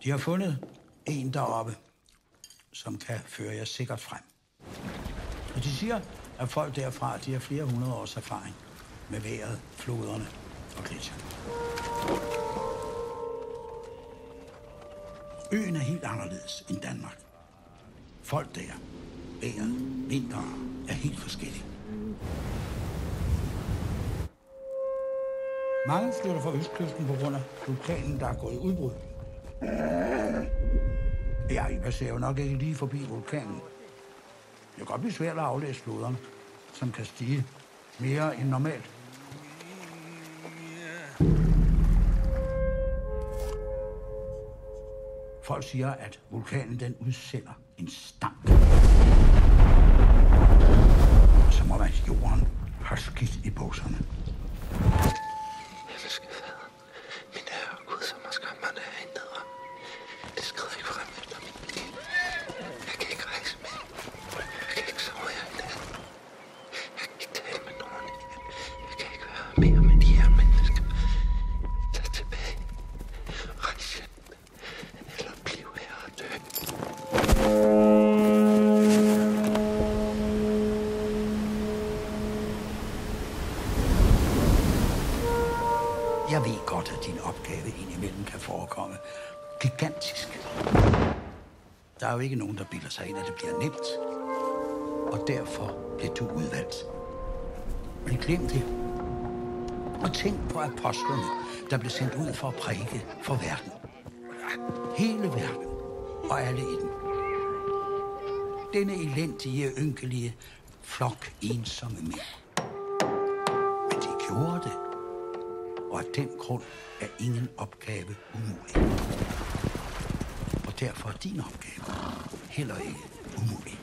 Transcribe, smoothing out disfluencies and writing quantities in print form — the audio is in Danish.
De har fundet en deroppe, som kan føre jer sikkert frem. Og de siger, at folk derfra, de har flere hundrede års erfaring med vejret, floderne og gletsjerne. Øen er helt anderledes end Danmark. Folk der, vejret, vinteren er helt forskellige. Mange flytter fra østkysten på grund af vulkanen, der er gået i udbrud. Ja, I passerer jo nok ikke lige forbi vulkanen. Det kan godt blive svært at aflæse floderne, som kan stige mere end normalt. Folk siger, at vulkanen den udsender en stank. Og så må man jorden have skidt i bukserne. Elske fader, min herre Gud, som har skabt mig derinde. Det skrider ikke frem efter min liv. Jeg kan ikke rejse mere. Jeg kan ikke sove her i nat. Jeg kan ikke tale med nogen. Jeg kan ikke være mere med de her mennesker. Tag tilbage. Rejs hjem. Eller bliv her og dø. Jeg ved godt, at din opgave indimellem kan forekomme gigantisk. Der er jo ikke nogen, der bilder sig ind, at det bliver nemt. Og derfor bliver du udvalgt. Men glem det. Og tænk på apostlene, der blev sendt ud for at prædike for verden. Hele verden og alle i den. Denne elendige, ynkelige flok ensomme mænd. Men de gjorde det. Og af den grund er ingen opgave umulig. Og derfor er din opgave heller ikke umulig.